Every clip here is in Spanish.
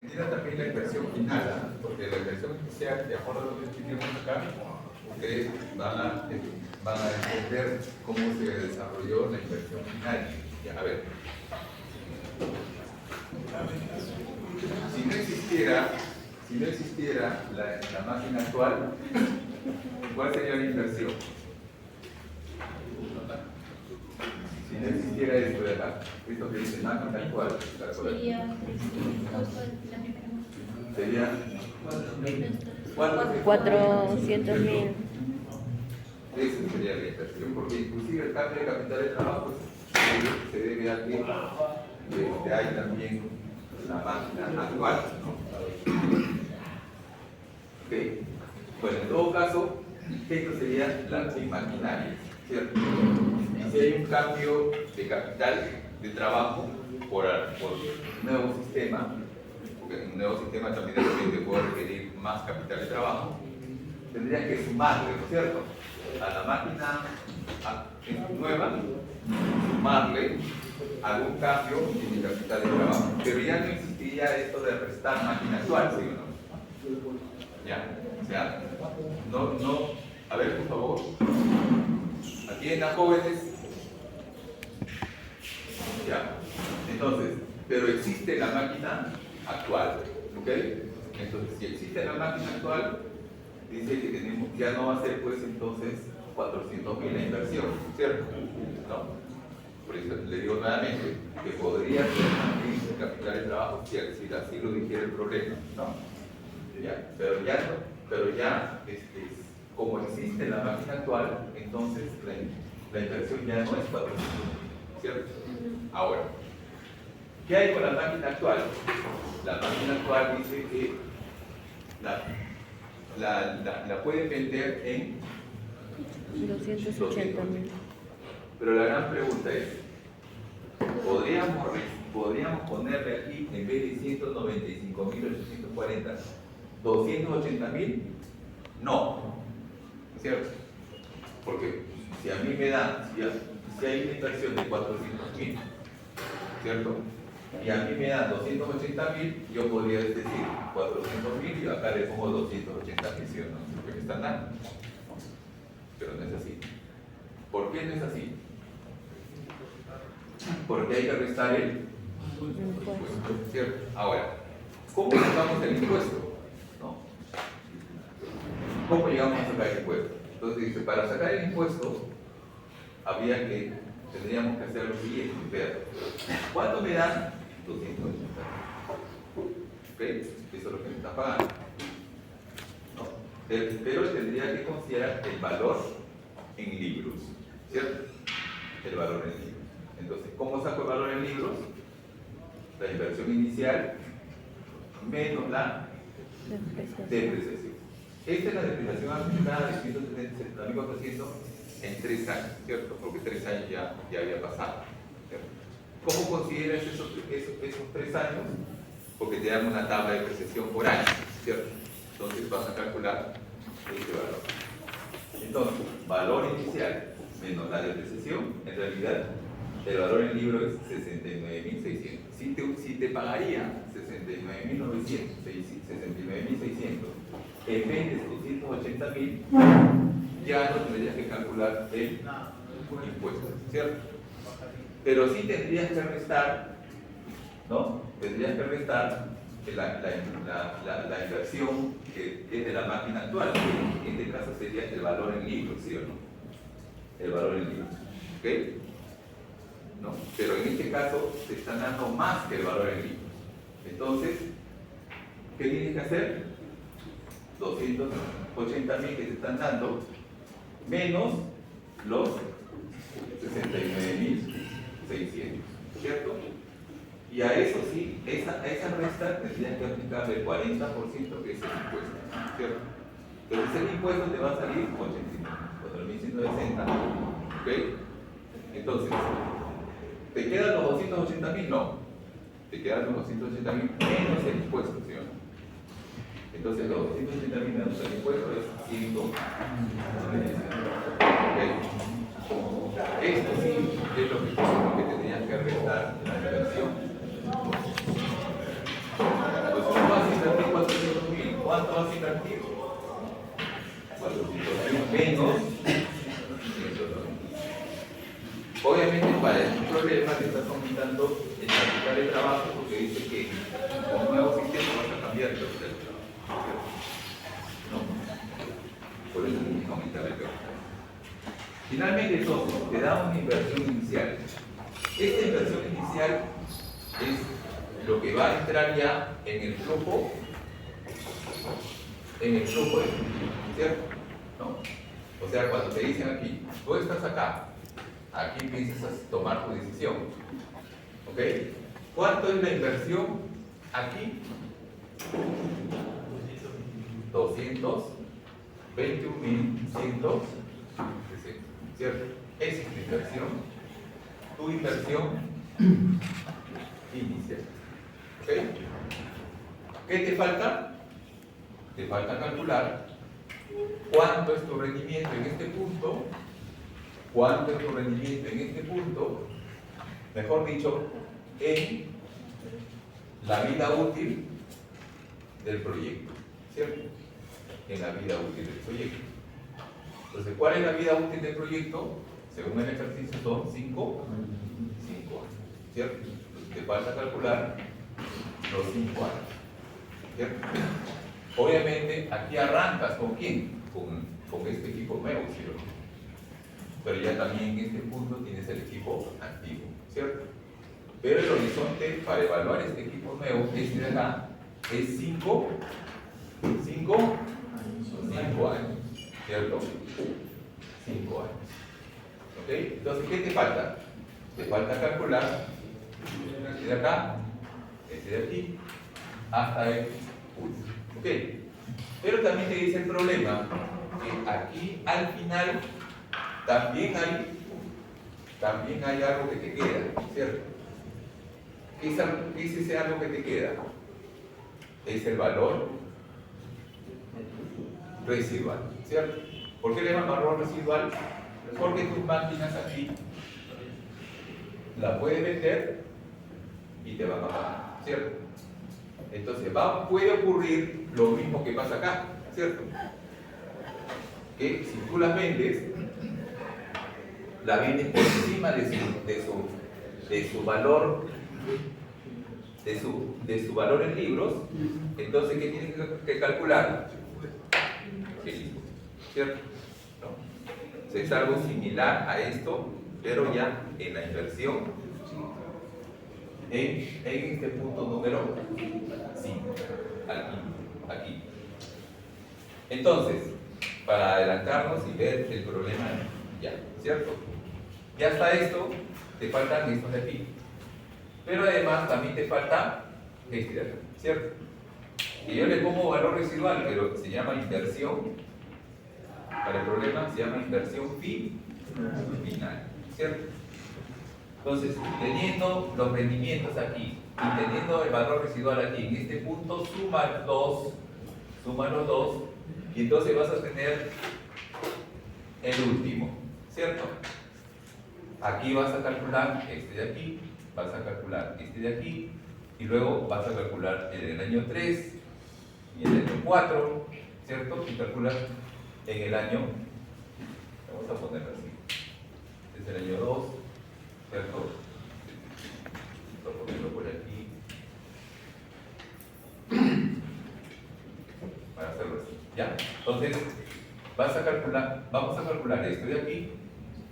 Mira también la inversión final, ¿eh? Porque la inversión inicial, de acuerdo a lo que expliquemos acá, ustedes van a entender cómo se desarrolló la inversión final. Ya, a ver. Si no existiera la máquina actual, ¿cuál sería la inversión? Si no existiera esto de acá, esto que dice máquina actual, sería 400.000. Esa sería la inversión, porque inclusive el cambio de capital de trabajo se debe a que hay también la máquina actual, ¿no? ¿Ok? Bueno, en todo caso, esto sería la maquinaria, ¿cierto? Y si hay un cambio de capital de trabajo por un nuevo sistema, porque un nuevo sistema también de repente puede requerir más capital de trabajo, tendrían que sumarle, ¿no es cierto?, a la máquina nueva, sumarle algún cambio en el capital de trabajo. Pero ya no existiría esto de restar máquina actual, ¿sí o no? Ya, o sea, no, a ver, por favor, atiendan, jóvenes. Ya, entonces, pero existe la máquina actual, ¿ok? Entonces, si existe la máquina actual, dice que tenemos, ya no va a ser pues entonces 400.000 la inversión, ¿cierto? ¿No? Por eso le digo nuevamente que podría ser también el capital de trabajo si así lo dijera el problema, ¿no? Ya, pero ya como existe la máquina actual, entonces la inversión ya no es 400, ¿cierto? Ahora, ¿qué hay con la máquina actual? La máquina actual dice que la pueden vender en 280.000. Pero la gran pregunta es, ¿podríamos ponerle aquí, en vez de 195.840, 280.000? No, ¿cierto? Porque si a mí me dan, si hay una inversión de 400.000, ¿cierto?, y a mí me dan 280.000, yo podría decir 400.000 y acá le pongo 280.000, ¿sí o no? Porque me están dando. Pero no es así. ¿Por qué no es así? Porque hay que restar el impuesto, ¿cierto? Ahora, ¿cómo sacamos el impuesto? ¿No? ¿Cómo llegamos a sacar el impuesto? Entonces dice, para sacar el impuesto, tendríamos que hacer lo siguiente, vean. ¿Cuánto me dan? 280. ¿Ok? Eso es lo que me está pagando. ¿No? Pero tendría que considerar el valor en libros, ¿cierto? El valor en libros. Entonces, ¿cómo saco el valor en libros? La inversión inicial menos la depreciación. Esta es la depreciación aplicada de 170.400 en 3 años, ¿cierto? Porque 3 años ya había pasado, ¿cierto? ¿Cómo consideras esos 3 años? Porque te dan una tabla de depreciación por año, ¿cierto? Entonces vas a calcular este valor. Entonces, valor inicial menos la depreciación, en realidad el valor en libro es 69.600. Si te pagaría 69.900, 69.600, en vez de 280.000, ya no tendrías que calcular el impuesto, ¿cierto? Pero sí tendrías que restar, ¿no? Tendrías que restar la inversión que es de la máquina actual, que en este caso sería el valor en libros, ¿sí o no? El valor en libros, ¿ok? ¿No? Pero en este caso te están dando más que el valor en libros. Entonces, ¿qué tienes que hacer? 280.000 que te están dando, menos los 69.600, ¿cierto? Y a eso sí, esa resta tendrías que aplicarle el 40% que es el impuesto, ¿cierto? Entonces el impuesto te va a salir 4.160, ¿ok? Entonces, ¿te quedan los 280.000? No. Te quedan los 280.000 menos el impuesto, ¿sí o no? Entonces los 280.000 menos el impuesto es 100. Esto sí es lo que tendrías que restar en la inversión. Entonces, ¿cuánto vas a invertir? 400.000 menos 190. Obviamente para este problema le estás aumentando el capital de trabajo porque dice que con un nuevo sistema vas a cambiar el capital de trabajo. ¿No? Por eso tienes que aumentar el capital. Finalmente, entonces, te da una inversión inicial. Esta inversión inicial es lo que va a entrar ya en el flujo de efectivo, ¿cierto? ¿No? O sea, cuando te dicen aquí, tú estás acá, aquí empiezas a tomar tu decisión. ¿Ok? ¿Cuánto es la inversión aquí? 221.160, ¿cierto? Esa es tu inversión. Tu inversión inicial. ¿Ok? ¿Qué te falta? Te falta calcular cuánto es tu rendimiento en este punto, cuánto es tu rendimiento en este punto, mejor dicho, en la vida útil del proyecto, ¿cierto? En la vida útil del proyecto. Entonces, ¿cuál es la vida útil del proyecto? Según el ejercicio son 5 años, ¿cierto? Entonces, te falta calcular los 5 años, ¿cierto? Obviamente, aquí arrancas ¿con quién? Con este equipo nuevo, ¿cierto? Pero ya también en este punto tienes el equipo antiguo, ¿cierto? Pero el horizonte para evaluar este equipo nuevo, este de acá, es 5 años, ¿cierto? 5 años. ¿Ok? Entonces, ¿qué te falta? Te falta calcular este de acá, este de aquí, hasta el punto. ¿Ok? Pero también te dice el problema que aquí al final también hay algo que te queda, ¿cierto? ¿Qué es ese algo que te queda? Es el valor residual, ¿cierto? ¿Por qué le llaman valor residual? Porque tus máquinas aquí la puedes vender y te van a pagar, ¿cierto? Entonces puede ocurrir lo mismo que pasa acá, ¿cierto? Que si tú las vendes, la vendes por encima de su valor, de su valor en libros. Entonces, ¿qué tienes que calcular? El impuesto, ¿cierto? ¿No? Entonces, es algo similar a esto, pero ya en la inversión en este punto número 5, aquí. Entonces, para adelantarnos y ver el problema ya, ¿cierto? Ya está esto, te faltan estos de aquí. Pero además también te falta este de acá, ¿cierto? Y yo le pongo valor residual, pero se llama inversión. Para el problema se llama inversión final, ¿cierto? Entonces, teniendo los rendimientos aquí y teniendo el valor residual aquí, en este punto suma los dos, y entonces vas a tener el último, ¿cierto? Aquí vas a calcular este de aquí, vas a calcular este de aquí, y luego vas a calcular en el año 3 y en el año 4, ¿cierto? Y calculas en el año, vamos a ponerlo así, es el año 2, ¿cierto? Voy a ponerlo por aquí para hacerlo así, ¿ya? Entonces, vamos a calcular esto de aquí,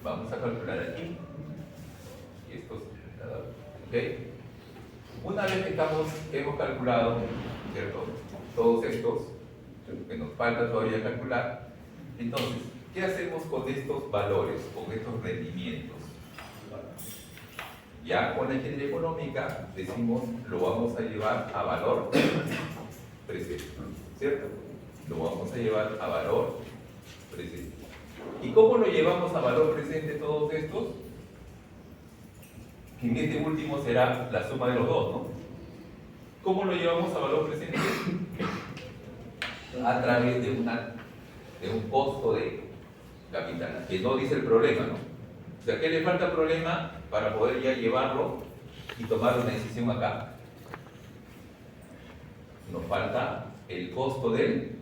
vamos a calcular aquí, y estos, ¿ok? Una vez que hemos calculado, ¿cierto? Todos estos, que nos falta todavía calcular, entonces, ¿qué hacemos con estos valores, con estos rendimientos? Ya con la ingeniería económica decimos, lo vamos a llevar a valor presente, ¿cierto? Lo vamos a llevar a valor presente. ¿Y cómo lo llevamos a valor presente todos estos? En este último será la suma de los dos, ¿no? ¿Cómo lo llevamos a valor presente? A través de un costo de capital, que no dice el problema, ¿no? O sea, ¿qué le falta al problema para poder ya llevarlo y tomar una decisión acá? nos falta el costo del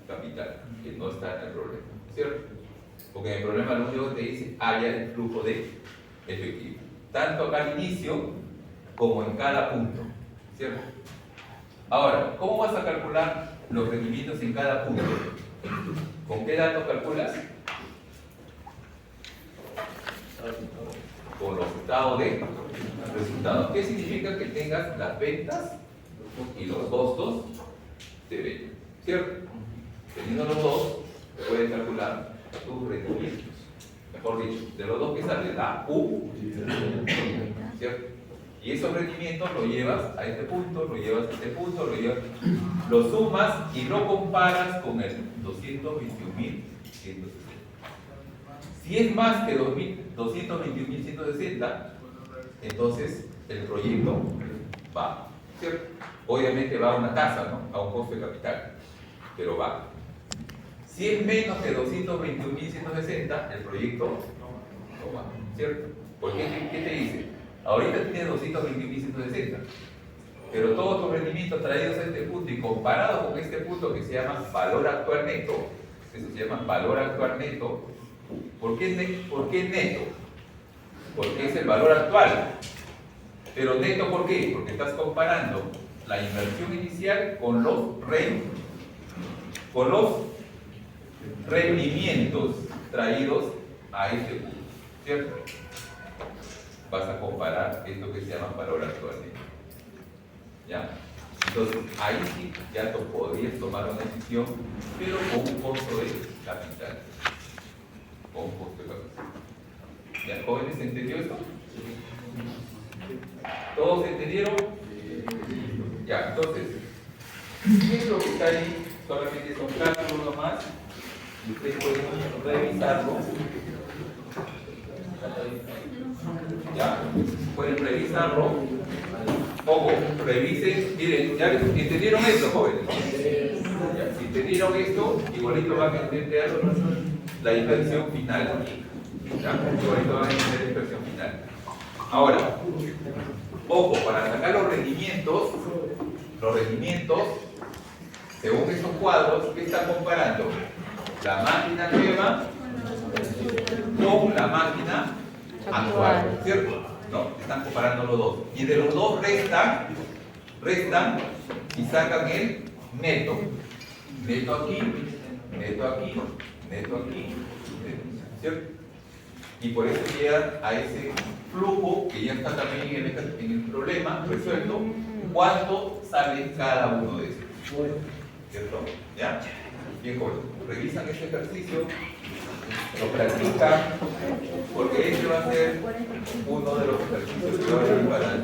capital, que no está en el problema, ¿cierto? Porque en el problema lo único que te dice haya el flujo de efectivo, tanto acá al inicio como en cada punto, ¿cierto? Ahora, ¿cómo vas a calcular los rendimientos en cada punto? ¿Con qué datos calculas? Con los estados de resultados. ¿Qué significa? Que tengas las ventas y los costos de venta, ¿cierto? Teniendo los dos, puedes calcular tus rendimientos. Mejor dicho, de los dos que sale la U, ¿cierto? Y esos rendimientos lo llevas a este punto, lo llevas a este punto, lo sumas y lo comparas con el 221.160. Si es más que 221.160, entonces el proyecto va, ¿cierto? Obviamente va a una tasa, ¿no? A un costo de capital, pero va. Si es menos que 221.160, el proyecto no va, ¿cierto? ¿Por qué? ¿Qué te dice? Ahorita tienes 221.160, pero todos tus rendimientos traídos a este punto y comparados con este punto que se llama valor actual neto, eso se llama valor actual neto. ¿Por qué neto? Porque es el valor actual. Pero neto, ¿por qué? Porque estás comparando la inversión inicial con los rendimientos traídos a este punto, ¿cierto? Vas a comparar esto que se llama valor actual neto. ¿Ya? Entonces, ahí sí ya podrías tomar una decisión, pero con un costo de capital. Con un costo de capital. ¿Ya, jóvenes, se entendió esto? ¿Todos entendieron? Ya, entonces, ¿qué es lo que está ahí? Solamente son cálculos nomás. Y ustedes pueden revisarlo. Ya, pueden revisarlo. Ojo, revisen, miren, ¿ya entendieron esto, jóvenes? Ya, si entendieron esto, igualito van a entender la inversión final. ¿Ya? Igualito van a entender la inversión final. Ahora, ojo, para sacar los rendimientos, según estos cuadros, ¿qué están comparando? La máquina nueva con la máquina actual, ¿cierto? No, están comparando los dos. Y de los dos restan y sacan el neto. Neto aquí, neto aquí, neto aquí, ¿cierto? Y por eso llegan a ese flujo que ya está también en el problema resuelto. ¿Cuánto sale cada uno de esos? ¿Cierto? ¿Ya? Bien, jóvenes, revisan este ejercicio, lo practican, porque este va a ser uno de los ejercicios que va a ir para